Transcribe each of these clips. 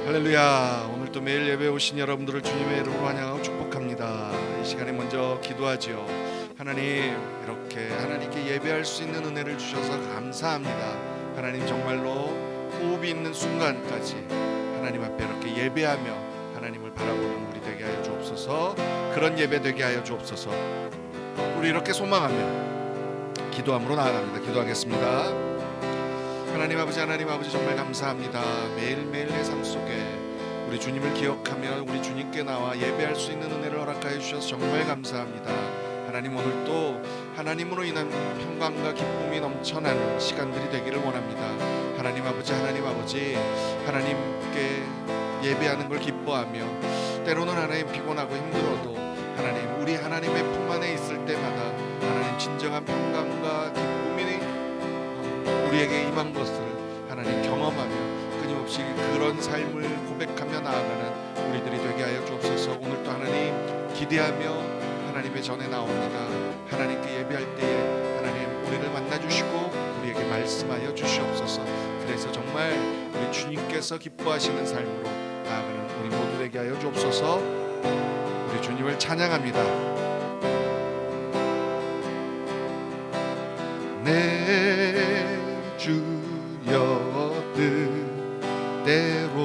할렐루야. 오늘도 매일 예배 오신 여러분들을 주님의 이름으로 환영하고 축복합니다. 이 시간에 먼저 기도하지요. 하나님, 이렇게 하나님께 예배할 수 있는 은혜를 주셔서 감사합니다. 하나님, 정말로 호흡이 있는 순간까지 하나님 앞에 이렇게 예배하며 하나님을 바라보는 우리 되게 하여 주옵소서. 그런 예배 되게 하여 주옵소서. 우리 이렇게 소망하며 기도함으로 나아갑니다. 기도하겠습니다. 하나님 아버지 정말 감사합니다. 매일매일 내 삶 속에 우리 주님을 기억하며 우리 주님께 나와 예배할 수 있는 은혜를 허락하여 주셔서 정말 감사합니다. 하나님, 오늘도 하나님으로 인한 평강과 기쁨이 넘쳐나는 시간들이 되기를 원합니다. 하나님 아버지 하나님께 예배하는 걸 기뻐하며 때로는 하나님 피곤하고 힘들어도 하나님, 우리 하나님의 품 안에 있을 때마다 하나님 진정한 평강과 기쁨이 우리에게 임한 것을 하나님 경험하며 끊임없이 그런 삶을 고백하며 나아가는 우리들이 되게 하여 주옵소서. 오늘도 하나님 기대하며 하나님의 전에 나옵니다. 하나님께 예배할 때에 하나님 우리를 만나주시고 우리에게 말씀하여 주시옵소서. 그래서 정말 우리 주님께서 기뻐하시는 삶으로 나아가는 우리 모두 되게 하여 주옵소서. 우리 주님을 찬양합니다. 내 주여 뜻대로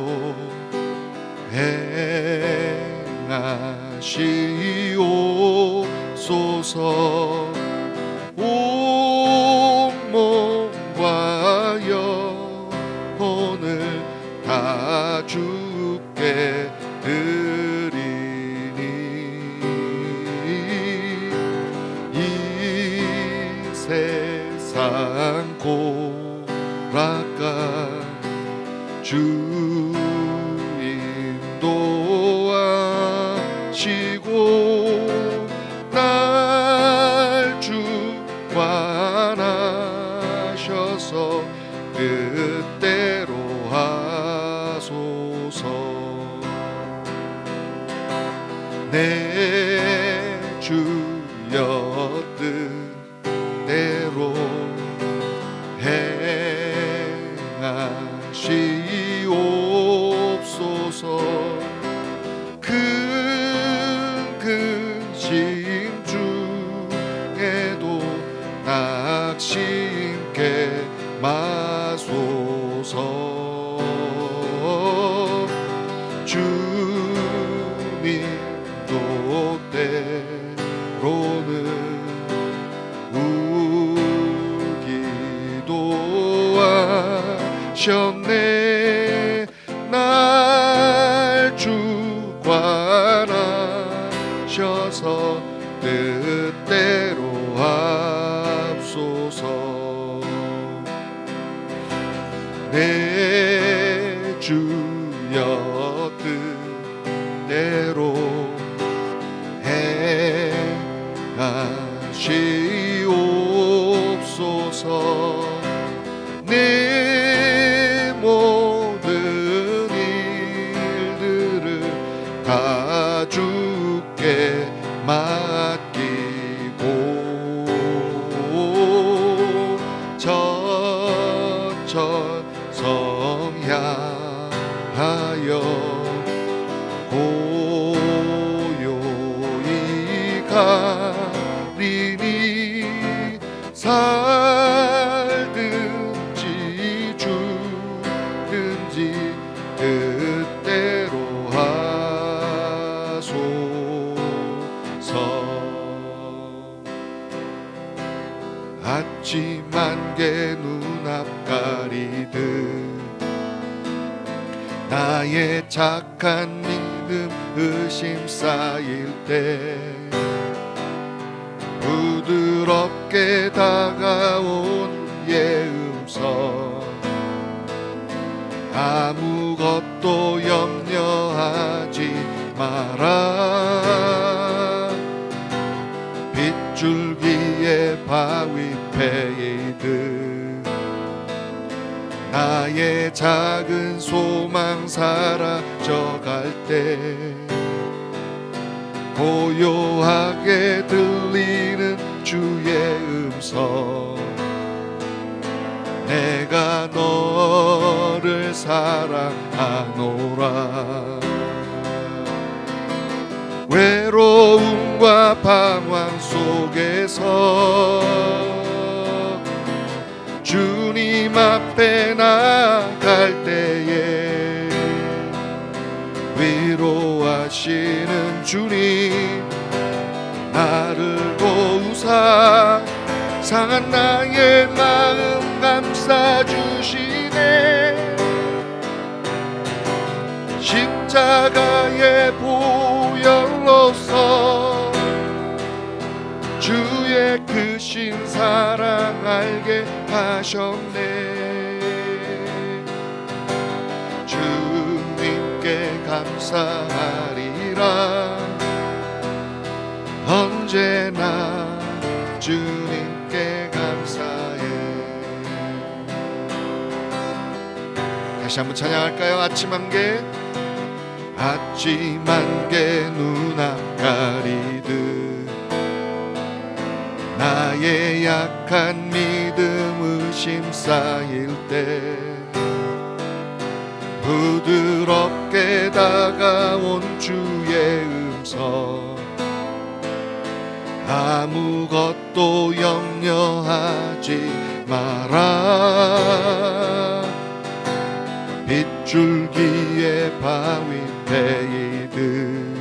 행하시옵소서. 온 몸과 영혼을 다 주께 드리니 이 세상 고락가 주 인도하시고 날 주관하셔서 뜻대로 하소서. 내 주여 뜻대로 행하시옵소서. 큰 심중에도 낙심케 마소서. 주님도 때로는 울기도하셨네. 날 주관하셔서 뜻대로 합소서. 내 주여 뜻대로 행하시옵소서. 내 모든 일들을 다 주께 맡기고 성향하여 고요히 가리니 살든지 죽든지 뜻대로 하소서. 아침 안개 눈앞 가리듯 나의 착한 믿음 의심 쌓일 때 부드럽게 다가온 예음성 아무것도 염려하지 마라. 빗줄기에 바위 패이듯 나의 작은 소망 사라져갈 때 고요하게 들리는 주의 음성 내가 너를 사랑하노라. 외로움과 방황 속에서 주님 앞에 나갈 때에 위로하시는 주님, 나를 도우사 상한 나의 마음 감싸주시네. 십자가의 보혈로서 주의 크신 사랑 알게 하셨네. 주님께 감사하리라. 언제나 주님께 감사해. 다시 한번 찬양할까요? 아침 안개, 아침 안개 눈앞 가리듯 나의 약한 믿음 의심 쌓일 때 부드럽게 다가온 주의 음성, 아무것도 염려하지 마라. 빗줄기에 바위 패이듯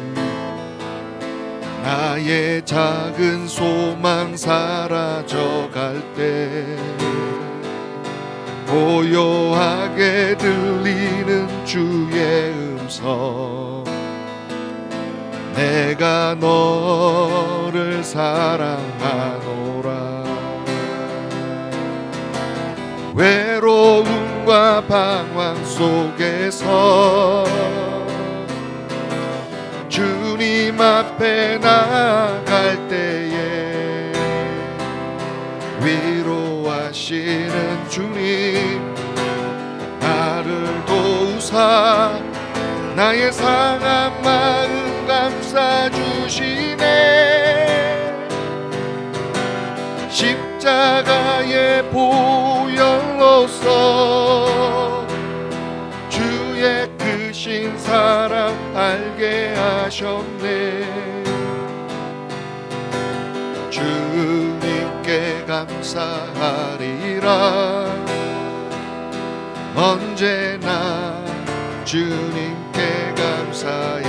나의 작은 소망 사라져갈 때 고요하게 들리는 주의 음성, 내가 너를 사랑하노라. 외로움과 방황 속에서 주님 앞에 나갈 때에 위로하시는 주님, 나를 도우사 나의 상한 마음 감싸주시네. 십자가의 보혈로서 주의 크신 사랑 알게 하셨네. 주님께 감사하리라. 언제나 주님께 감사해.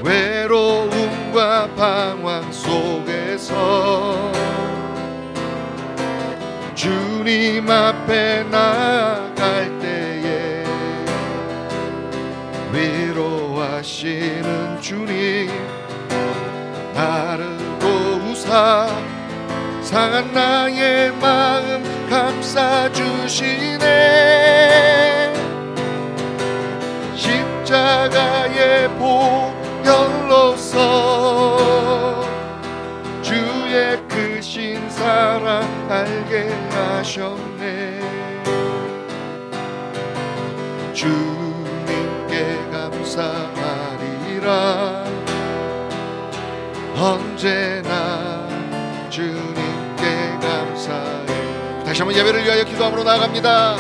외로움과 방황 속에서 주님 앞에 나갈 때에 위로하시는 주님, 나를 도우사 상한 나의 마음 감싸주시네. 십자가의 보혈로서 주의 크신 사랑 알게 하셨네. 주님께 감사하리라. 언제나 주님께 감사해. 다시 한번 예배를 위하여 기도함으로 나아갑니다.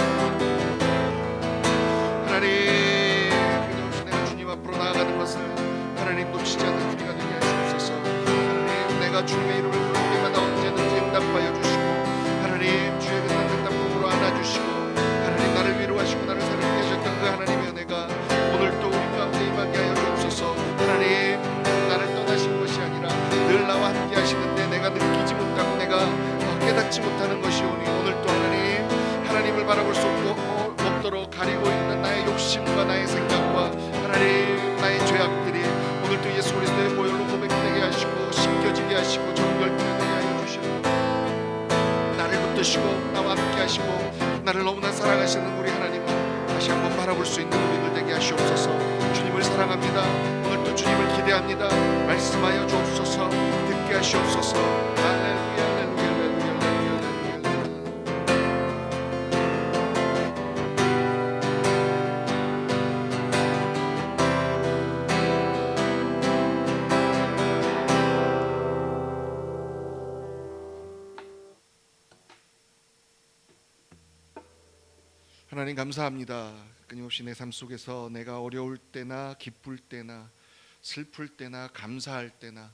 하나님, 내가 주님 앞으로 나아가는 것을 하나님 놓치지 않는 우리가 되게 하시옵소서. 하나님, 내가 주님의 이름을 부를 때마다 언제든지 응답하여 주시고, 하나님 주의 끝난 응답으로 안아주시고, 하나님 나를 위로하시고 나를 사랑해 주셨던 그 하나님의 은혜가 오늘도 우리 가운데 임하게 하여 주옵소서. 하나님, 나를 떠나신 것이 아니라 늘 나와 함께 하시는데 내가 느끼지 못하고 내가 깨닫지 못하는 것이 오니, 오늘도 하나님을 바라볼 수 없도록 가리고 있는 나의 욕심과 나의 생각과 하나님 나의 죄악들이 오늘도 예수 그리스도의 보혈로 고백되게 하시고 씻겨지게 하시고 정결되게 하여 주시고, 나를 붙드시고 나와 함께 하시고 나를 너무나 사랑하시는 우리 하나님을 다시 한번 바라볼 수 있는 우리들 되게 하시옵소서. 주님을 사랑합니다. 오늘도 주님을 기대합니다. 말씀하여 주옵소서. 듣게 하시옵소서. 할렐루야. 하나님 감사합니다. 끊임없이 내 삶 속에서 내가 어려울 때나 기쁠 때나 슬플 때나 감사할 때나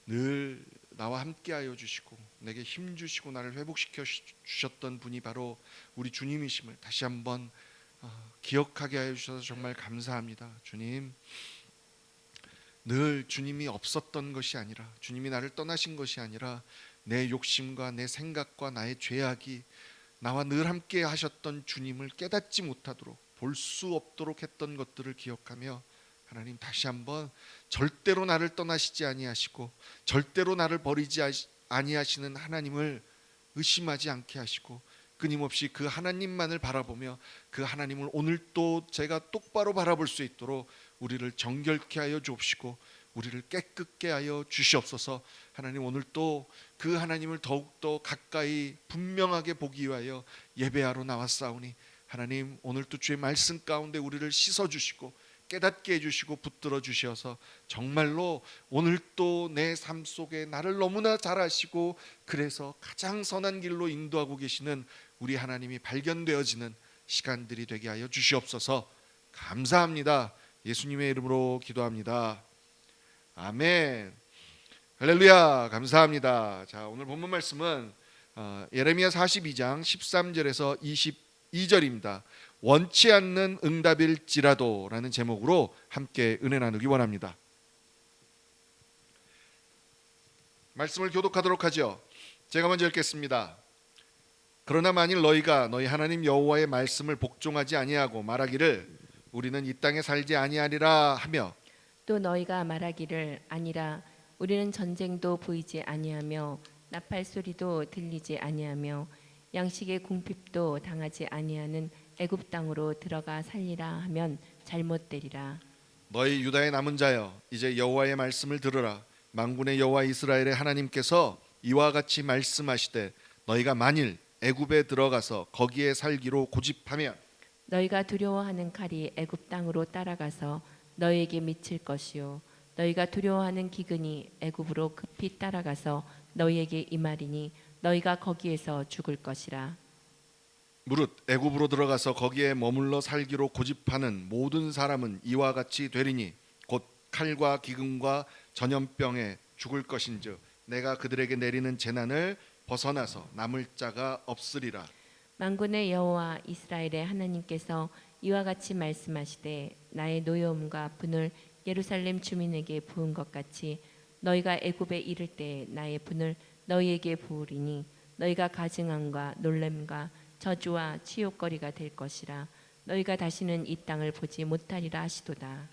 늘 나와 함께하여 주시고 내게 힘 주시고 나를 회복시켜 주셨던 분이 바로 우리 주님이심을 다시 한번 기억하게 하여 주셔서 정말 감사합니다. 주님, 늘 주님이 없었던 것이 아니라 주님이 나를 떠나신 것이 아니라 내 욕심과 내 생각과 나의 죄악이 나와 늘 함께 하셨던 주님을 깨닫지 못하도록 볼 수 없도록 했던 것들을 기억하며 하나님 다시 한번 절대로 나를 떠나시지 아니하시고 절대로 나를 버리지 아니하시는 하나님을 의심하지 않게 하시고 끊임없이 그 하나님만을 바라보며 그 하나님을 오늘 또 제가 똑바로 바라볼 수 있도록 우리를 정결케 하여 주옵시고 우리를 깨끗게 하여 주시옵소서. 하나님, 오늘 또 그 하나님을 더욱더 가까이 분명하게 보기 위하여 예배하러 나왔사오니 하나님, 오늘 또 주의 말씀 가운데 우리를 씻어주시고 깨닫게 해주시고 붙들어 주셔서 정말로 오늘 또 내 삶 속에 나를 너무나 잘 아시고 그래서 가장 선한 길로 인도하고 계시는 우리 하나님이 발견되어지는 시간들이 되게 하여 주시옵소서. 감사합니다. 예수님의 이름으로 기도합니다. 아멘. 할렐루야. 감사합니다. 자, 오늘 본문 말씀은 예레미야 42장 13절에서 22절입니다. 원치 않는 응답일지라도 라는 제목으로 함께 은혜 나누기 원합니다. 말씀을 교독하도록 하죠. 제가 먼저 읽겠습니다. 그러나 만일 너희가 너희 하나님 여호와의 말씀을 복종하지 아니하고 말하기를 우리는 이 땅에 살지 아니하리라 하며 또 너희가 말하기를 아니라 우리는 전쟁도 보이지 아니하며 나팔 소리도 들리지 아니하며 양식의 궁핍도 당하지 아니하는 애굽 땅으로 들어가 살리라 하면 잘못되리라. 너희 유다의 남은 자여 이제 여호와의 말씀을 들으라. 만군의 여호와 이스라엘의 하나님께서 이와 같이 말씀하시되 너희가 만일 애굽에 들어가서 거기에 살기로 고집하면 너희가 두려워하는 칼이 애굽 땅으로 따라가서 너희에게 미칠 것이요 너희가 두려워하는 기근이 애굽으로 급히 따라가서 너희에게 임하리니 너희가 거기에서 죽을 것이라. 무릇 애굽으로 들어가서 거기에 머물러 살기로 고집하는 모든 사람은 이와 같이 되리니 곧 칼과 기근과 전염병에 죽을 것인즉 내가 그들에게 내리는 재난을 벗어나서 남을 자가 없으리라. 만군의 여호와 이스라엘의 하나님께서 이와 같이 말씀하시되 나의 노여움과 분을 예루살렘 주민에게 부은 것 같이 너희가 애굽에 이를 때 나의 분을 너희에게 부으리니 너희가 가증함과 놀램과 저주와 치욕거리가 될 것이라. 너희가 다시는 이 땅을 보지 못하리라 하시도다.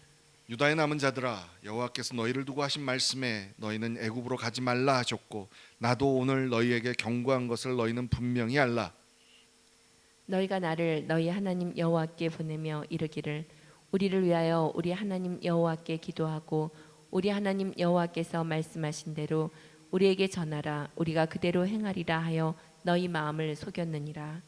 유다의 남은 자들아 여호와께서 너희를 두고 하신 말씀에 너희는 애굽으로 가지 말라 하셨고 나도 오늘 너희에게 경고한 것을 너희는 분명히 알라. 너희가 나를 너희 하나님 여호와께 보내며 이르기를 우리를 위하여 우리 하나님 여호와께 기도하고 우리 하나님 여호와께서 말씀하신 대로 우리에게 전하라. 우리가 그대로 행하리라 하여 너희 마음을 속였느니라.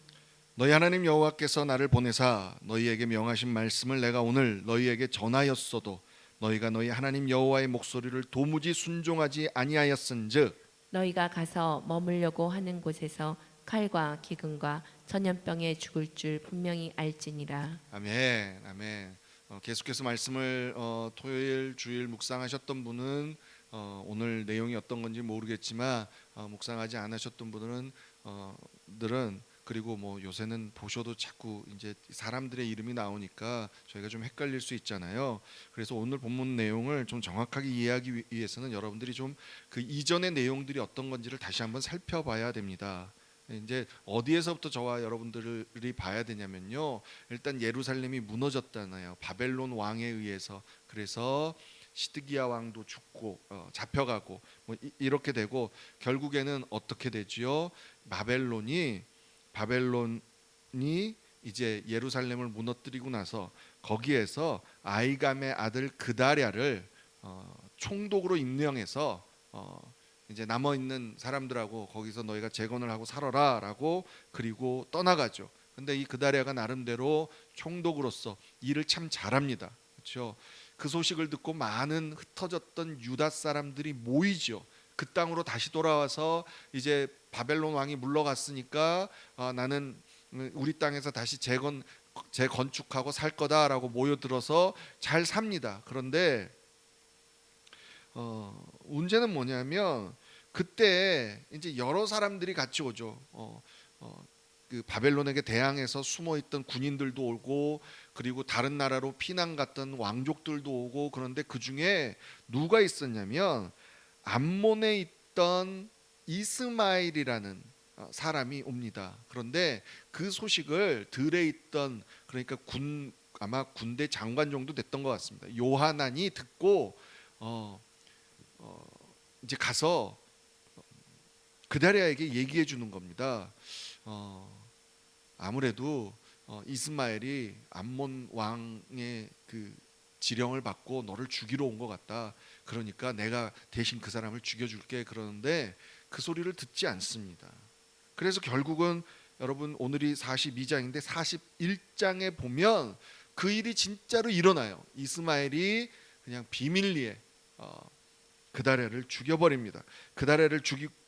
너희 하나님 여호와께서 나를 보내사 너희에게 명하신 말씀을 내가 오늘 너희에게 전하였어도 너희가 너희 하나님 여호와의 목소리를 도무지 순종하지 아니하였은즉 너희가 가서 머물려고 하는 곳에서 칼과 기근과 전염병에 죽을 줄 분명히 알지니라. 아멘. 아멘. 계속해서 말씀을 토요일 주일 묵상하셨던 분은 오늘 내용이 어떤 건지 모르겠지만 묵상하지 않으셨던 분들은 그리고 뭐 요새는 보셔도 자꾸 이제 사람들의 이름이 나오니까 저희가 좀 헷갈릴 수 있잖아요. 그래서 오늘 본문 내용을 좀 정확하게 이해하기 위해서는 여러분들이 좀 그 이전의 내용들이 어떤 건지를 다시 한번 살펴봐야 됩니다. 이제 어디에서부터 저와 여러분들이 봐야 되냐면요. 일단 예루살렘이 무너졌잖아요. 바벨론 왕에 의해서. 그래서 시드기야 왕도 죽고 잡혀가고 뭐 이렇게 되고 결국에는 어떻게 되지요? 바벨론이 이제 예루살렘을 무너뜨리고 나서 거기에서 아이감의 아들 그다랴를 총독으로 임명해서 이제 남아 있는 사람들하고 거기서 너희가 재건을 하고 살아라라고 그리고 떠나가죠. 근데 이 그다랴가 나름대로 총독으로서 일을 참 잘합니다. 그렇죠? 그 소식을 듣고 많은 흩어졌던 유다 사람들이 모이죠. 그 땅으로 다시 돌아와서 이제 바벨론 왕이 물러갔으니까 나는 우리 땅에서 다시 재건축하고 살 거다라고 모여들어서 잘 삽니다. 그런데 문제는 뭐냐면 그때 이제 여러 사람들이 같이 오죠. 그 바벨론에게 대항해서 숨어 있던 군인들도 오고, 그리고 다른 나라로 피난 갔던 왕족들도 오고, 그런데 그 중에 누가 있었냐면 암몬에 있던 이스마엘이라는 사람이 옵니다. 그런데 그 소식을 들에 있던, 그러니까 아마 군대 장관 정도 됐던 것 같습니다, 요하난이 듣고 이제 가서 그다리아에게 얘기해 주는 겁니다. 아무래도 이스마엘이 암몬 왕의 그 지령을 받고 너를 죽이러 온 것 같다. 그러니까 내가 대신 그 사람을 죽여줄게. 그러는데 그 소리를 듣지 않습니다. 그래서 결국은 여러분 오늘이 42장인데 41장에 보면 그 일이 진짜로 일어나요. 이스마엘이 그냥 비밀리에 그다랴를 죽여버립니다. 그다랴를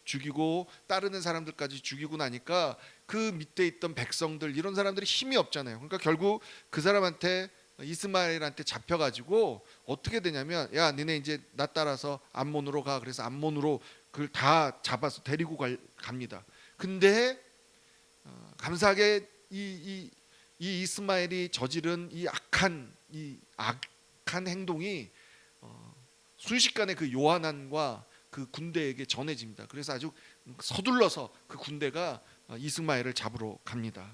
죽이고 따르는 사람들까지 죽이고 나니까 그 밑에 있던 백성들, 이런 사람들이 힘이 없잖아요. 그러니까 결국 그 사람한테, 이스마엘한테 잡혀가지고 어떻게 되냐면, 야 니네 이제 나 따라서 암몬으로 가. 그래서 암몬으로 그걸 다 잡아서 데리고 갑니다. 근데 감사하게 이 이스마엘이 저지른 이 악한 행동이 순식간에 그 요하난과 그 군대에게 전해집니다. 그래서 아주 서둘러서 그 군대가 이스마엘을 잡으러 갑니다.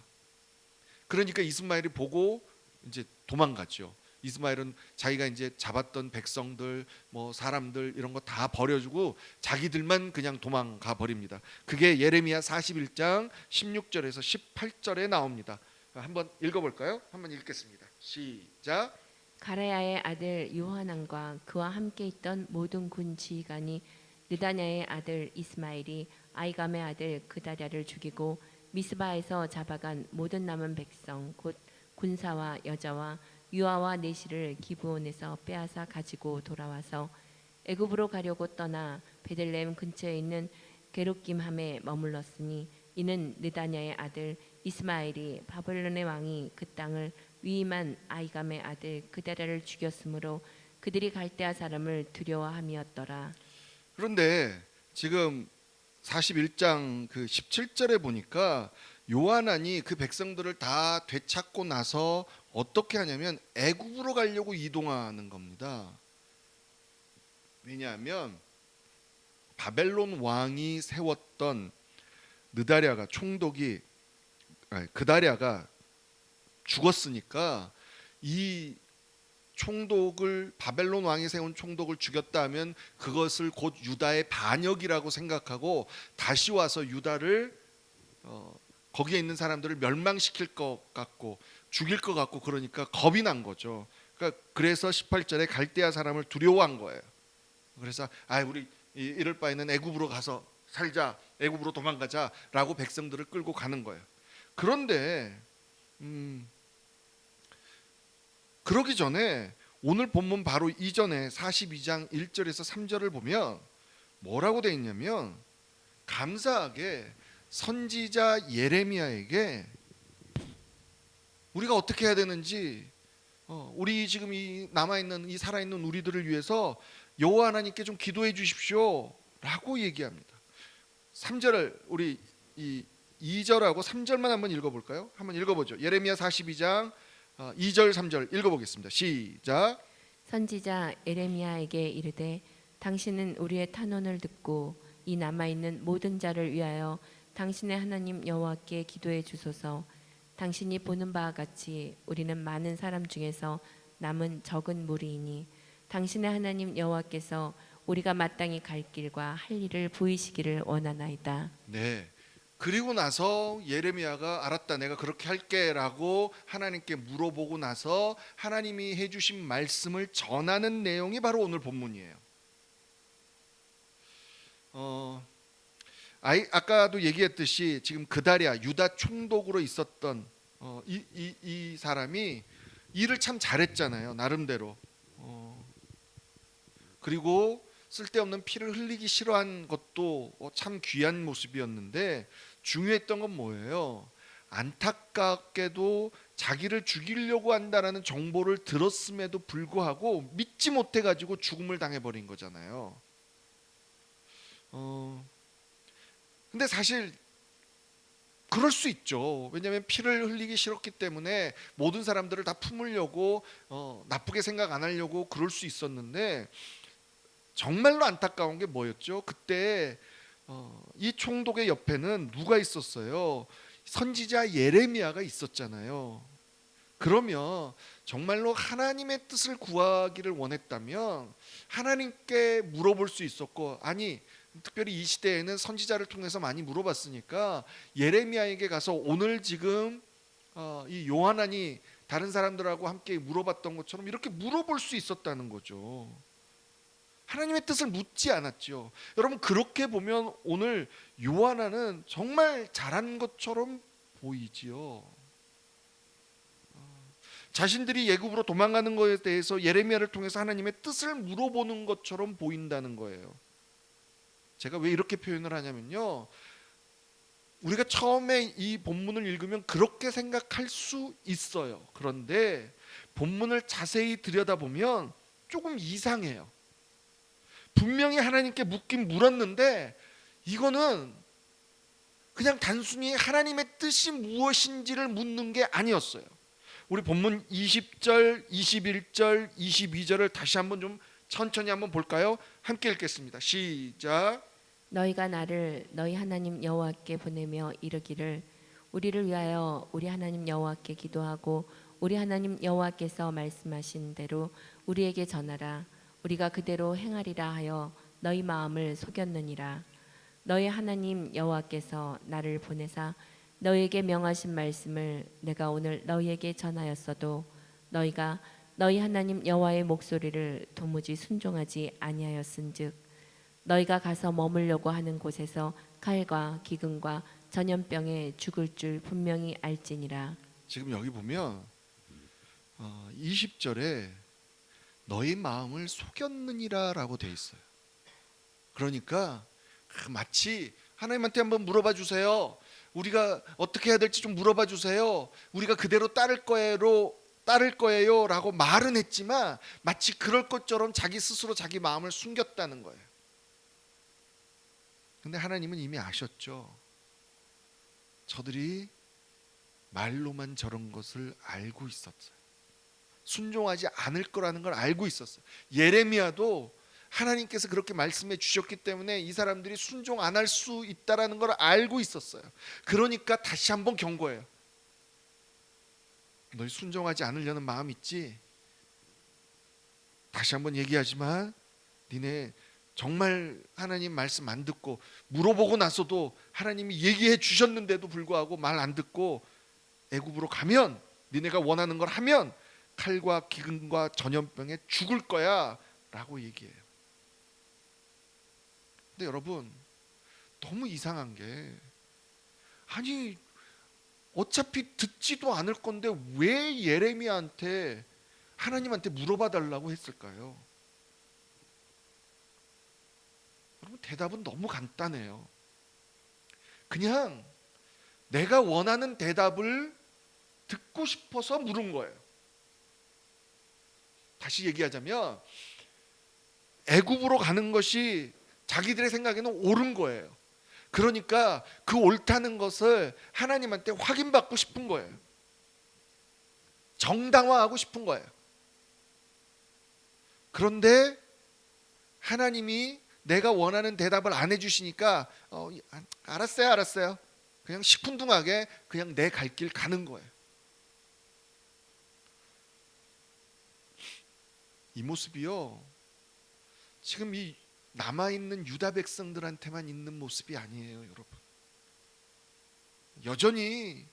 그러니까 이스마엘이 보고 이제 도망갔죠. 이스마엘은 자기가 이제 잡았던 백성들, 뭐 사람들 이런 거 다 버려주고 자기들만 그냥 도망가 버립니다. 그게 예레미야 41장 16절에서 18절에 나옵니다. 한번 읽어볼까요? 한번 읽겠습니다. 시작. 가레야의 아들 요하난과 그와 함께 있던 모든 군 지휘관이 느다냐의 아들 이스마엘이 아이감의 아들 그다랴를 죽이고 미스바에서 잡아간 모든 남은 백성 곧 군사와 여자와 유아와 내시를 기브온에서 빼앗아 가지고 돌아와서 애굽으로 가려고 떠나 베들레헴 근처에 있는 게롯김함에 머물렀으니 이는 느다냐의 아들 이스마엘이 바벨론의 왕이 그 땅을 위임한 아이감의 아들 그다랴를 죽였으므로 그들이 갈대아 사람을 두려워함이었더라. 그런데 지금 41장 그 17절에 보니까 요하난이 그 백성들을 다 되찾고 나서 어떻게 하냐면 애굽으로 가려고 이동하는 겁니다. 왜냐하면 바벨론 왕이 세웠던 그다랴가 죽었으니까 이 총독을, 바벨론 왕이 세운 총독을 죽였다 하면 그것을 곧 유다의 반역이라고 생각하고 다시 와서 유다를 거기에 있는 사람들을 멸망시킬 것 같고 죽일 것 같고, 그러니까 겁이 난 거죠. 그래서 18절에 갈대아 사람을 두려워한 거예요. 그래서 우리 이럴 바에는 애굽으로 가서 살자, 애굽으로 도망가자라고 백성들을 끌고 가는 거예요. 그런데 그러기 전에 오늘 본문 바로 이전에 42장 1절에서 3절을 보면 뭐라고 돼 있냐면, 감사하게 선지자 예레미야에게 우리가 어떻게 해야 되는지, 우리 지금 이 남아있는, 이 살아있는 우리들을 위해서 여호와 하나님께 좀 기도해 주십시오 라고 얘기합니다. 3절을 우리 이 2절하고 3절만 한번 읽어볼까요? 한번 읽어보죠. 예레미야 42장 2절 3절 읽어보겠습니다. 시작. 선지자 에레미야에게 이르되 당신은 우리의 탄원을 듣고 이 남아있는 모든 자를 위하여 당신의 하나님 여호와께 기도해 주소서. 당신이 보는 바와 같이 우리는 많은 사람 중에서 남은 적은 무리이니 당신의 하나님 여호와께서 우리가 마땅히 갈 길과 할 일을 보이시기를 원하나이다. 네. 그리고 나서 예레미야가 알았다, 내가 그렇게 할게라고 하나님께 물어보고 나서 하나님이 해주신 말씀을 전하는 내용이 바로 오늘 본문이에요. 아까도 얘기했듯이 지금 그다랴 유다 총독으로 있었던 이 사람이 일을 참 잘했잖아요, 나름대로. 그리고 쓸데없는 피를 흘리기 싫어한 것도 참 귀한 모습이었는데, 중요했던 건 뭐예요? 안타깝게도 자기를 죽이려고 한다라는 정보를 들었음에도 불구하고 믿지 못해가지고 죽음을 당해버린 거잖아요. 근데 사실 그럴 수 있죠. 왜냐하면 피를 흘리기 싫었기 때문에 모든 사람들을 다 품으려고 나쁘게 생각 안 하려고 그럴 수 있었는데, 정말로 안타까운 게 뭐였죠? 그때 이 총독의 옆에는 누가 있었어요? 선지자 예레미야가 있었잖아요. 그러면 정말로 하나님의 뜻을 구하기를 원했다면 하나님께 물어볼 수 있었고, 아니 특별히 이 시대에는 선지자를 통해서 많이 물어봤으니까 예레미야에게 가서 오늘 지금 이 요하난이 다른 사람들하고 함께 물어봤던 것처럼 이렇게 물어볼 수 있었다는 거죠. 하나님의 뜻을 묻지 않았죠. 여러분, 그렇게 보면 오늘 요하난은 정말 잘한 것처럼 보이지요. 자신들이 애굽으로 도망가는 것에 대해서 예레미야를 통해서 하나님의 뜻을 물어보는 것처럼 보인다는 거예요. 제가 왜 이렇게 표현을 하냐면요, 우리가 처음에 이 본문을 읽으면 그렇게 생각할 수 있어요. 그런데 본문을 자세히 들여다보면 조금 이상해요. 분명히 하나님께 묻긴 물었는데 이거는 그냥 단순히 하나님의 뜻이 무엇인지를 묻는 게 아니었어요. 우리 본문 20절, 21절, 22절을 다시 한번 좀 천천히 한번 볼까요? 함께 읽겠습니다. 시작. 너희가 나를 너희 하나님 여호와께 보내며 이르기를 우리를 위하여 우리 하나님 여호와께 기도하고 우리 하나님 여호와께서 말씀하신 대로 우리에게 전하라. 우리가 그대로 행하리라 하여 너희 마음을 속였느니라. 너희 하나님 여호와께서 나를 보내사 너희에게 명하신 말씀을 내가 오늘 너희에게 전하였어도 너희가 너희 하나님 여호와의 목소리를 도무지 순종하지 아니하였은즉 너희가 가서 머물려고 하는 곳에서 칼과 기근과 전염병에 죽을 줄 분명히 알지니라. 지금 여기 보면 20절에 너희 마음을 속였느니라 라고 돼 있어요. 그러니까 마치 하나님한테 한번 물어봐 주세요. 우리가 어떻게 해야 될지 좀 물어봐 주세요. 우리가 그대로 따를 거예요 라고 말은 했지만 마치 그럴 것처럼 자기 스스로 자기 마음을 숨겼다는 거예요. 근데 하나님은 이미 아셨죠. 저들이 말로만 저런 것을 알고 있었어요. 순종하지 않을 거라는 걸 알고 있었어요. 예레미야도 하나님께서 그렇게 말씀해 주셨기 때문에 이 사람들이 순종 안 할 수 있다라는 걸 알고 있었어요. 그러니까 다시 한번 경고해요. 너희 순종하지 않으려는 마음 있지? 다시 한번 얘기하지만 니네 정말 하나님 말씀 안 듣고 물어보고 나서도 하나님이 얘기해 주셨는데도 불구하고 말 안 듣고 애굽으로 가면, 니네가 원하는 걸 하면 칼과 기근과 전염병에 죽을 거야 라고 얘기해요. 근데 여러분, 너무 이상한 게, 아니 어차피 듣지도 않을 건데 왜 예레미야한테 하나님한테 물어봐 달라고 했을까요? 여러분, 대답은 너무 간단해요. 그냥 내가 원하는 대답을 듣고 싶어서 물은 거예요. 다시 얘기하자면 애굽으로 가는 것이 자기들의 생각에는 옳은 거예요. 그러니까 그 옳다는 것을 하나님한테 확인받고 싶은 거예요. 정당화하고 싶은 거예요. 그런데 하나님이 내가 원하는 대답을 안 해주시니까 알았어요. 그냥 시큰둥하게 그냥 내 갈 길 가는 거예요. 이 모습이요, 지금 이 남아있는 유다 백성들한테만 있는 모습이 아니에요, 여러분. 여전히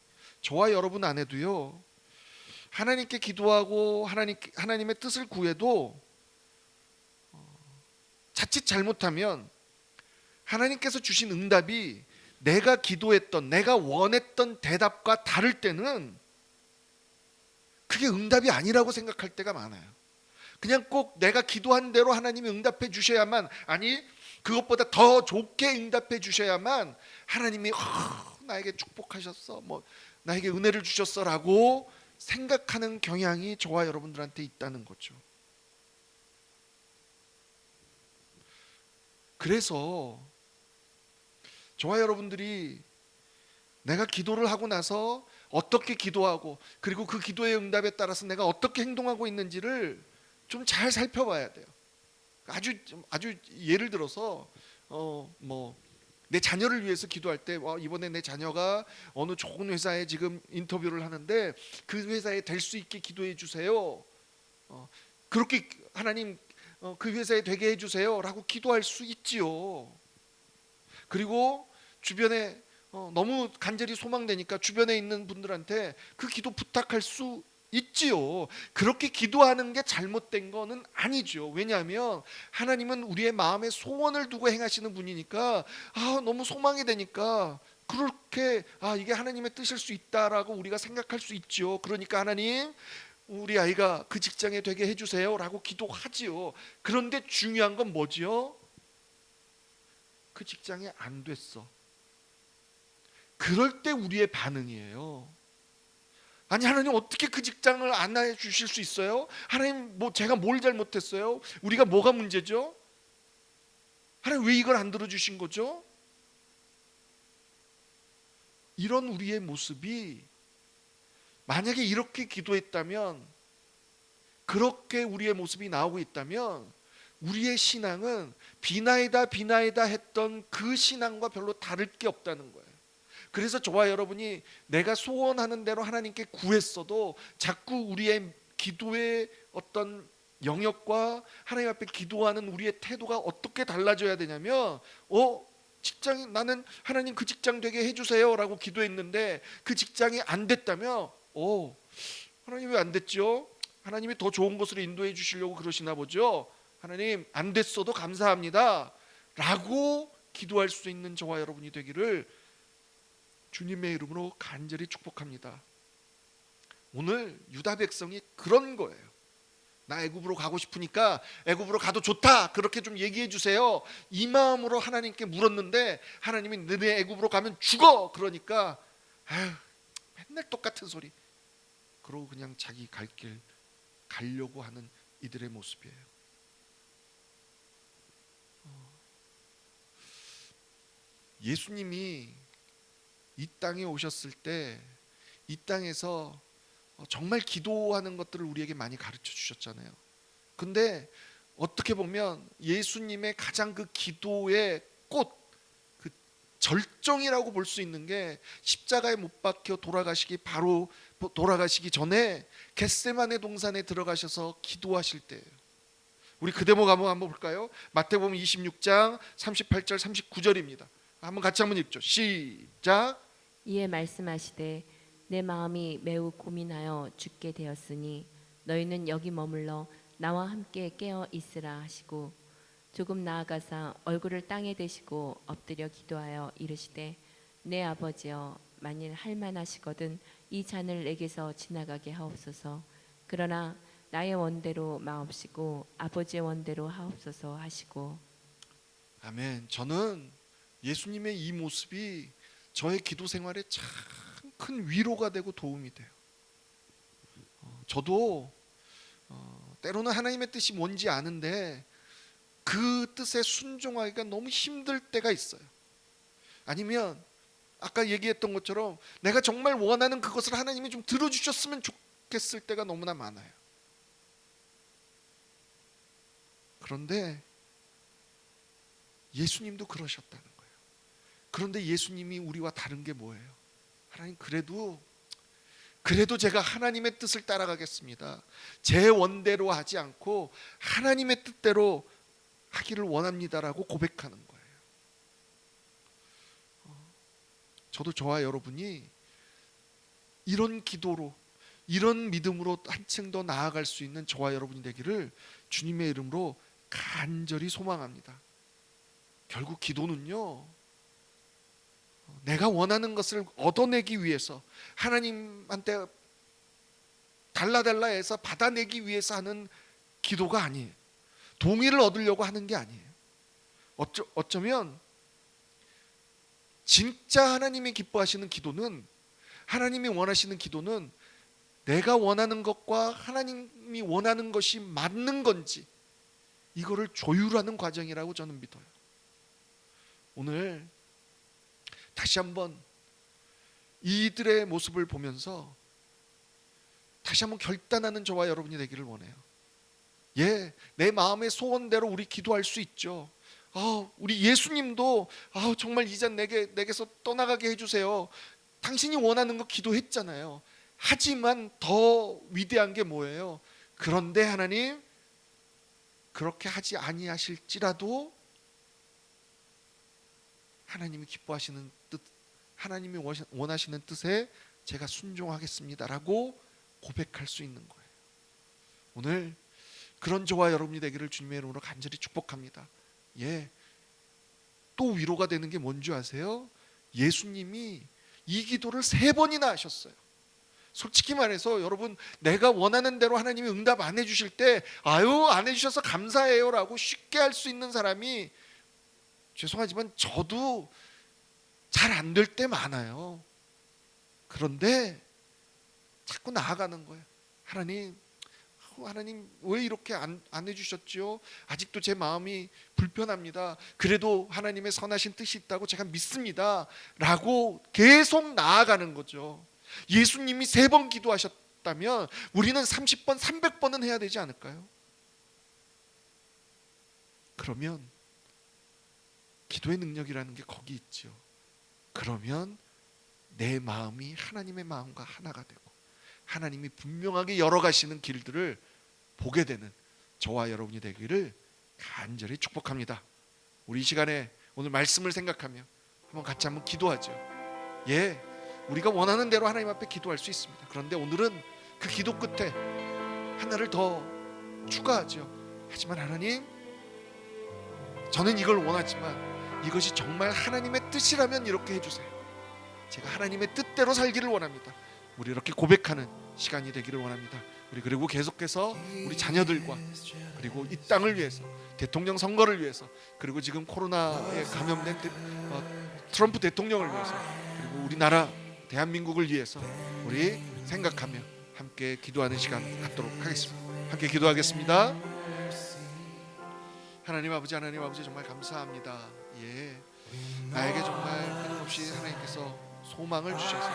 저와 여러분 안에도요, 하나님께 기도하고 하나님의 뜻을 구해도 자칫 잘못하면 하나님께서 주신 응답이 내가 기도했던, 내가 원했던 대답과 다를 때는 그게 응답이 아니라고 생각할 때가 많아요. 그냥 꼭 내가 기도한 대로 하나님이 응답해 주셔야만, 아니 그것보다 더 좋게 응답해 주셔야만 하나님이 나에게 축복하셨어, 나에게 은혜를 주셨어라고 생각하는 경향이 저와 여러분들한테 있다는 거죠. 그래서 저와 여러분들이 내가 기도를 하고 나서 어떻게 기도하고 그리고 그 기도의 응답에 따라서 내가 어떻게 행동하고 있는지를 좀 잘 살펴봐야 돼요. 아주 예를 들어서 내 자녀를 위해서 기도할 때 이번에 내 자녀가 어느 좋은 회사에 지금 인터뷰를 하는데 그 회사에 될 수 있게 기도해 주세요. 그렇게 하나님 그 회사에 되게 해주세요 라고 기도할 수 있지요. 그리고 주변에 너무 간절히 소망되니까 주변에 있는 분들한테 그 기도 부탁할 수 있지요. 그렇게 기도하는 게 잘못된 거는 아니죠. 왜냐하면 하나님은 우리의 마음에 소원을 두고 행하시는 분이니까 너무 소망이 되니까 그렇게 이게 하나님의 뜻일 수 있다라고 우리가 생각할 수 있죠. 그러니까 하나님 우리 아이가 그 직장에 되게 해주세요 라고 기도하지요. 그런데 중요한 건 뭐지요? 그 직장에 안 됐어. 그럴 때 우리의 반응이에요. 아니 하나님 어떻게 그 직장을 안 해주실 수 있어요? 하나님 제가 뭘 잘못했어요? 우리가 뭐가 문제죠? 하나님 왜 이걸 안 들어주신 거죠? 이런 우리의 모습이 만약에 이렇게 기도했다면, 그렇게 우리의 모습이 나오고 있다면 우리의 신앙은 비나이다 했던 그 신앙과 별로 다를 게 없다는 거예요. 그래서 저와 여러분이 내가 소원하는 대로 하나님께 구했어도 자꾸 우리의 기도의 어떤 영역과 하나님 앞에 기도하는 우리의 태도가 어떻게 달라져야 되냐면 직장이 나는 하나님 그 직장 되게 해주세요 라고 기도했는데 그 직장이 안 됐다면 하나님 왜 안 됐죠? 하나님이 더 좋은 곳으로 인도해 주시려고 그러시나 보죠. 하나님 안 됐어도 감사합니다 라고 기도할 수 있는 저와 여러분이 되기를 주님의 이름으로 간절히 축복합니다. 오늘 유다 백성이 그런 거예요. 나 애굽으로 가고 싶으니까 애굽으로 가도 좋다 그렇게 좀 얘기해 주세요 이 마음으로 하나님께 물었는데 하나님이 너네 애굽으로 가면 죽어 그러니까 맨날 똑같은 소리 그러고 그냥 자기 갈 길 가려고 하는 이들의 모습이에요. 예수님이 이 땅에 오셨을 때 이 땅에서 정말 기도하는 것들을 우리에게 많이 가르쳐 주셨잖아요. 근데 어떻게 보면 예수님의 가장 그 기도의 꽃, 그 절정이라고 볼 수 있는 게 십자가에 못 박혀 돌아가시기 전에 겟세마네 동산에 들어가셔서 기도하실 때예요. 우리 그 대목 한번 볼까요? 마태복음 26장 38절 39절입니다. 한번 같이 한번 읽죠. 시작. 이에 말씀하시되 내 마음이 매우 고민하여 죽게 되었으니 너희는 여기 머물러 나와 함께 깨어 있으라 하시고 조금 나아가사 얼굴을 땅에 대시고 엎드려 기도하여 이르시되 내 아버지여 만일 할만하시거든 이 잔을 내게서 지나가게 하옵소서. 그러나 나의 원대로 마옵시고 아버지의 원대로 하옵소서 하시고. 아멘. 저는 예수님의 이 모습이 저의 기도 생활에 참 큰 위로가 되고 도움이 돼요. 저도 때로는 하나님의 뜻이 뭔지 아는데 그 뜻에 순종하기가 너무 힘들 때가 있어요. 아니면 아까 얘기했던 것처럼 내가 정말 원하는 그것을 하나님이 좀 들어주셨으면 좋겠을 때가 너무나 많아요. 그런데 예수님도 그러셨다는 거예요. 그런데 예수님이 우리와 다른 게 뭐예요? 하나님 그래도 제가 하나님의 뜻을 따라가겠습니다. 제 원대로 하지 않고 하나님의 뜻대로 하기를 원합니다라고 고백하는 거예요. 저도 저와 여러분이 이런 기도로 이런 믿음으로 한층 더 나아갈 수 있는 저와 여러분이 되기를 주님의 이름으로 간절히 소망합니다. 결국 기도는요, 내가 원하는 것을 얻어내기 위해서 하나님한테 달라달라해서 받아내기 위해서 하는 기도가 아니에요. 동의를 얻으려고 하는 게 아니에요. 어쩌면 진짜 하나님이 기뻐하시는 기도는 하나님이 원하시는 기도는 내가 원하는 것과 하나님이 원하는 것이 맞는 건지 이거를 조율하는 과정이라고 저는 믿어요. 오늘 다시 한번 이들의 모습을 보면서 다시 한번 결단하는 저와 여러분이 되기를 원해요. 예, 내 마음의 소원대로 우리 기도할 수 있죠. 우리 예수님도 정말 이제 내게서 떠나가게 해주세요. 당신이 원하는 거 기도했잖아요. 하지만 더 위대한 게 뭐예요? 그런데 하나님 그렇게 하지 아니하실지라도 하나님이 기뻐하시는 뜻, 하나님이 원하시는 뜻에 제가 순종하겠습니다라고 고백할 수 있는 거예요. 오늘 그런 저와 여러분이 되기를 주님의 이름으로 간절히 축복합니다. 예, 또 위로가 되는 게 뭔지 아세요? 예수님이 이 기도를 3번이나 하셨어요. 솔직히 말해서 여러분, 내가 원하는 대로 하나님이 응답 안 해주실 때 안 해주셔서 감사해요 라고 쉽게 할 수 있는 사람이, 죄송하지만 저도 잘 안 될 때 많아요. 그런데 자꾸 나아가는 거예요. 하나님 왜 이렇게 안 해주셨지요? 아직도 제 마음이 불편합니다. 그래도 하나님의 선하신 뜻이 있다고 제가 믿습니다 라고 계속 나아가는 거죠. 예수님이 3번 기도하셨다면 우리는 30번 300번은 해야 되지 않을까요? 그러면 기도의 능력이라는 게 거기 있죠. 그러면 내 마음이 하나님의 마음과 하나가 되고 하나님이 분명하게 열어가시는 길들을 보게 되는 저와 여러분이 되기를 간절히 축복합니다. 우리 이 시간에 오늘 말씀을 생각하며 같이 한번 기도하죠. 예, 우리가 원하는 대로 하나님 앞에 기도할 수 있습니다. 그런데 오늘은 그 기도 끝에 하나를 더 추가하죠. 하지만 하나님, 저는 이걸 원하지만 이것이 정말 하나님의 뜻이라면 이렇게 해주세요. 제가 하나님의 뜻대로 살기를 원합니다. 우리 이렇게 고백하는 시간이 되기를 원합니다. 우리 그리고 계속해서 우리 자녀들과 그리고 이 땅을 위해서, 대통령 선거를 위해서, 그리고 지금 코로나에 감염된 트럼프 대통령을 위해서, 그리고 우리나라 대한민국을 위해서 우리 생각하며 함께 기도하는 시간 갖도록 하겠습니다. 함께 기도하겠습니다. 하나님 아버지 정말 감사합니다. 예, 나에게 정말 끊임없이 하나님께서 소망을 주셔서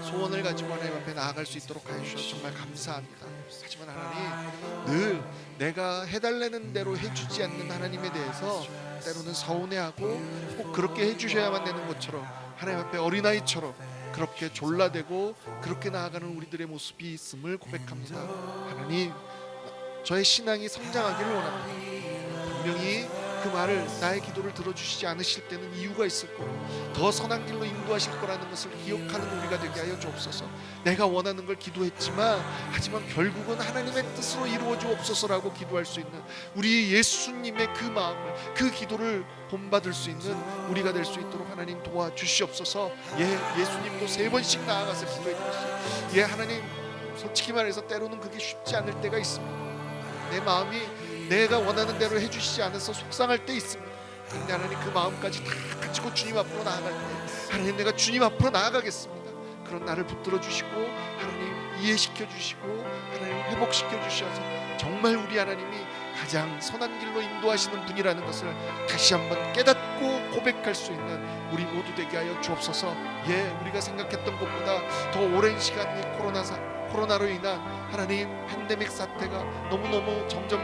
소원을 가지고 하나님 앞에 나아갈 수 있도록 해주셔서 정말 감사합니다. 하지만 하나님, 늘 내가 해달라는 대로 해주지 않는 하나님에 대해서 때로는 서운해하고 꼭 그렇게 해주셔야만 되는 것처럼 하나님 앞에 어린아이처럼 그렇게 졸라대고 그렇게 나아가는 우리들의 모습이 있음을 고백합니다. 하나님, 저의 신앙이 성장하기를 원합니다. 분명히 그 말을, 나의 기도를 들어주시지 않으실 때는 이유가 있을 거고 더 선한 길로 인도하실 거라는 것을 기억하는 우리가 되게 하여 주옵소서. 내가 원하는 걸 기도했지만 하지만 결국은 하나님의 뜻으로 이루어 주옵소서라고 기도할 수 있는 우리 예수님의 그 마음을, 그 기도를 본받을 수 있는 우리가 될 수 있도록 하나님 도와주시옵소서. 예, 예수님도 3번씩 나아가서 기도했듯이, 예, 하나님, 솔직히 말해서 때로는 그게 쉽지 않을 때가 있습니다. 내 마음이 내가 원하는 대로 해주시지 않아서 속상할 때 있습니다. 그런데 하나님, 그 마음까지 다 가지고 주님 앞으로 나아갈 때 하나님, 내가 주님 앞으로 나아가겠습니다. 그런 나를 붙들어 주시고 하나님 이해시켜 주시고 하나님 회복시켜 주셔서 정말 우리 하나님이 가장 선한 길로 인도하시는 분이라는 것을 다시 한번 깨닫고 고백할 수 있는 우리 모두 되게 하여 주옵소서. 예, 우리가 생각했던 것보다 더 오랜 시간 이 코로나로 인한 하나님 팬데믹 사태가 너무너무 점점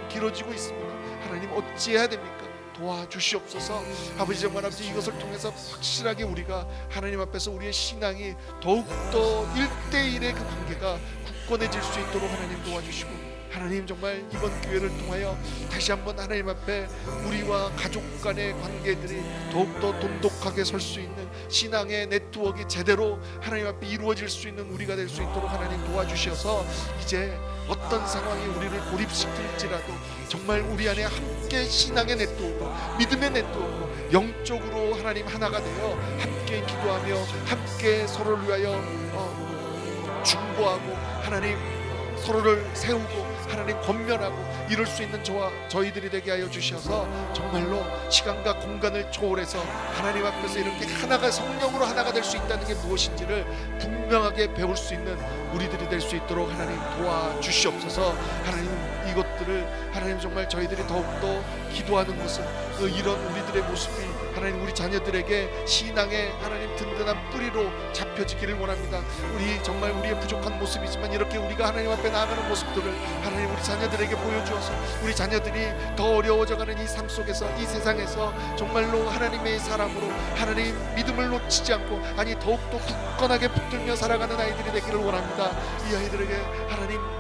길어지고 있습니다. 하나님, 어찌해야 됩니까? 도와주시옵소서. 아버지, 정말 아버지, 이것을 통해서 확실하게 우리가 하나님 앞에서 우리의 신앙이 더욱더 1대1의 그 관계가 굳건해질 수 있도록 하나님 도와주시고, 하나님, 정말 이번 기회를 통하여 다시 한번 하나님 앞에 우리와 가족 간의 관계들이 더욱더 돈독하게 설 수 있는 신앙의 네트워크가 제대로 하나님 앞에 이루어질 수 있는 우리가 될 수 있도록 하나님 도와주셔서 이제 어떤 상황이 우리를 고립시킬지라도 정말 우리 안에 함께 신앙의 네트워크, 믿음의 네트워크, 영적으로 하나님 하나가 되어 함께 기도하며 함께 서로를 위하여 중보하고 하나님 서로를 세우고 하나님 권면하고 이룰 수 있는 저희들이 되게 하여 주셔서 정말로 시간과 공간을 초월해서 하나님 앞에서 이렇게 하나가 성령으로 하나가 될 수 있다는 게 무엇인지를 분명하게 배울 수 있는 우리들이 될 수 있도록 하나님 도와주시옵소서. 하나님 이것들을 하나님 정말 저희들이 더욱더 기도하는 것은 이런 우리들의 모습이 하나님 우리 자녀들에게 신앙의 하나님 든든한 뿌리로 잡혀지기를 원합니다. 우리 정말 우리의 부족한 모습이지만 이렇게 우리가 하나님 앞에 나아가는 모습들을 하나님 우리 자녀들에게 보여주어서 우리 자녀들이 더 어려워져가는 이 삶 속에서 이 세상에서 정말로 하나님의 사람으로 하나님 믿음을 놓치지 않고 아니 더욱더 굳건하게 붙들며 살아가는 아이들이 되기를 원합니다. 이 아이들에게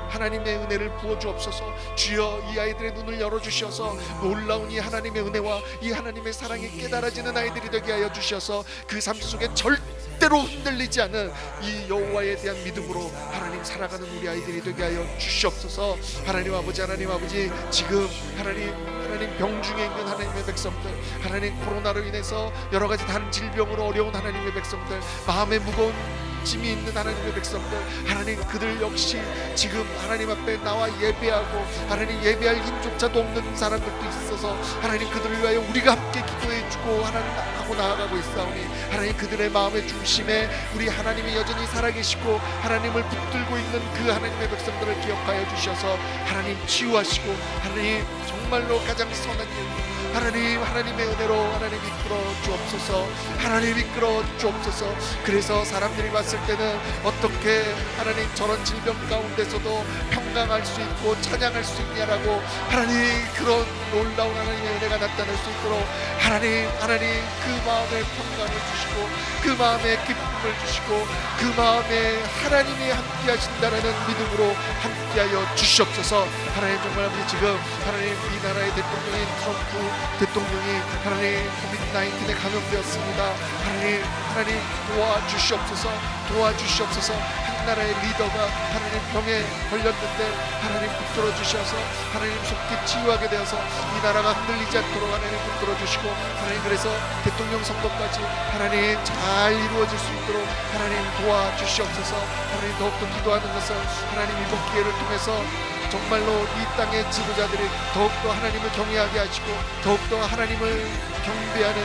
하나님의 은혜를 부어주옵소서. 주여 이 아이들의 눈을 열어주셔서 놀라운 이 하나님의 은혜와 이 하나님의 사랑이 깨달아지는 아이들이 되게 하여 주셔서 그 삶 속에 절대로 흔들리지 않은 이 여호와에 대한 믿음으로 하나님 살아가는 우리 아이들이 되게 하여 주시옵소서. 하나님 아버지 지금 하나님 병중에 있는 하나님의 백성들, 하나님 코로나로 인해서 여러 가지 다른 질병으로 어려운 하나님의 백성들, 마음에 무거운 짐이 있는 하나님의 백성들, 하나님 그들 역시 지금 하나님 앞에 나와 예배하고 하나님 예배할 힘조차도 없는 사람들도 있어서 하나님 그들을 위하여 우리가 함께 기도해주고 하나님 하고 나아가고 있사오니 하나님 그들의 마음의 중심에 우리 하나님이 여전히 살아계시고 하나님을 붙들고 있는 그 하나님의 백성들을 기억하여 주셔서 하나님 치유하시고 하나님 정말로 가장 선한 일 하나님의 은혜로 하나님 이끌어 주옵소서. 하나님 이끌어 주옵소서. 그래서 사람들이 봤을 때는 어떻게 하나님 저런 질병 가운데서도 평강할 수 있고 찬양할 수 있냐라고 하나님 그런 놀라운 하나님의 은혜가 나타날 수 있도록 하나님 그 마음에 평강을 주시고 그 마음에 기쁨을 주시고 그 마음에 하나님이 함께 하신다라는 믿음으로 함께하여 주시옵소서. 하나님 정말 지금 하나님 이 나라의 대통령인 트럼프 대통령이 하나님 코비드-19에 감염되었습니다. 하나님 도와주시옵소서. 한 나라의 리더가 하나님 병에 걸렸는데 하나님 붙들어 주셔서 하나님 속히 치유하게 되어서 이 나라가 흔들리지 않도록 하나님 붙들어 주시고 하나님 그래서 대통령 선거까지 하나님 잘 이루어질 수 있도록 하나님 도와주시옵소서. 하나님 더욱더 기도하는 것은 하나님 이번 기회를 통해서 정말로 이 땅의 지도자들이 더욱더 하나님을 경외하게 하시고 더욱더 하나님을 경배하는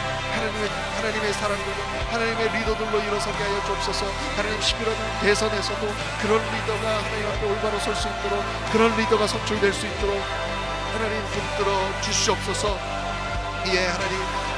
하나님의 사람들로 하나님의 리더들로 일어서게 하여 주옵소서. 하나님 11월 대선에서도 그런 리더가 하나님 앞에 올바로 설 수 있도록 그런 리더가 선출될 수 있도록 하나님 붙들어 주시옵소서. 예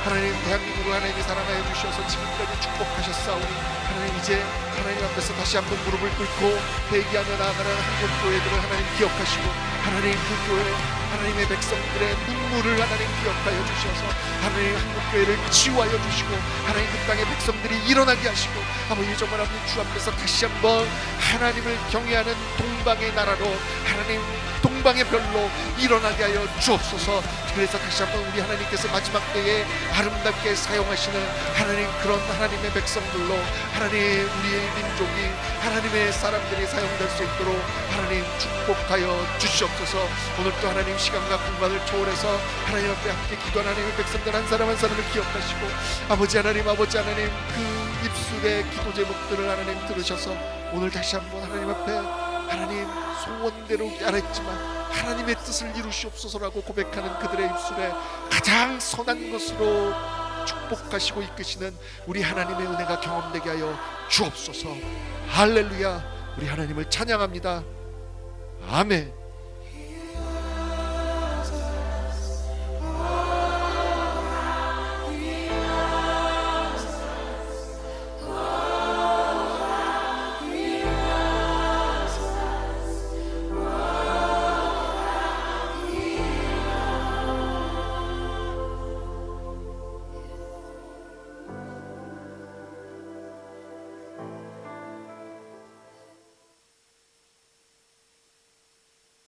하나님 대한민국을 하나님이 사랑하여 주셔서 지금까지 축복하셨사오니 하나님 이제 하나님 앞에서 다시 한번 무릎을 꿇고 회개하며 나아가는 한국교회들을 하나님 기억하시고 하나님 그 교회 하나님의 백성들의 눈물을 하나님 기억하여 주셔서 하나님 한국교회를 치유하여 주시고 하나님 그 땅의 백성들이 일어나게 하시고 아버지 정말 아버지 주 앞에서 다시 한번 하나님을 경외하는 동방의 나라로 하나님 동방의 별로 일어나게 하여 주옵소서. 그래서 다시 한번 우리 하나님께서 마지막 때에 아름답게 사용하시는 하나님 그런 하나님의 백성들로 하나님 우리의 민족이 하나님의 사람들이 사용될 수 있도록 하나님 축복하여 주시옵소서. 오늘도 하나님 시간과 공간을 초월해서 하나님 앞에 함께 기도하는 하나님의 백성들 한 사람 한 사람을 기억하시고 아버지 하나님 그 입술의 기도 제목들을 하나님 들으셔서 오늘 다시 한번 하나님 앞에 하나님 소원대로 알았지만 하나님의 뜻을 이루시옵소서라고 고백하는 그들의 입술에 가장 선한 것으로 축복하시고 이끄시는 우리 하나님의 은혜가 경험되게 하여 주옵소서. 할렐루야. 우리 하나님을 찬양합니다. 아멘.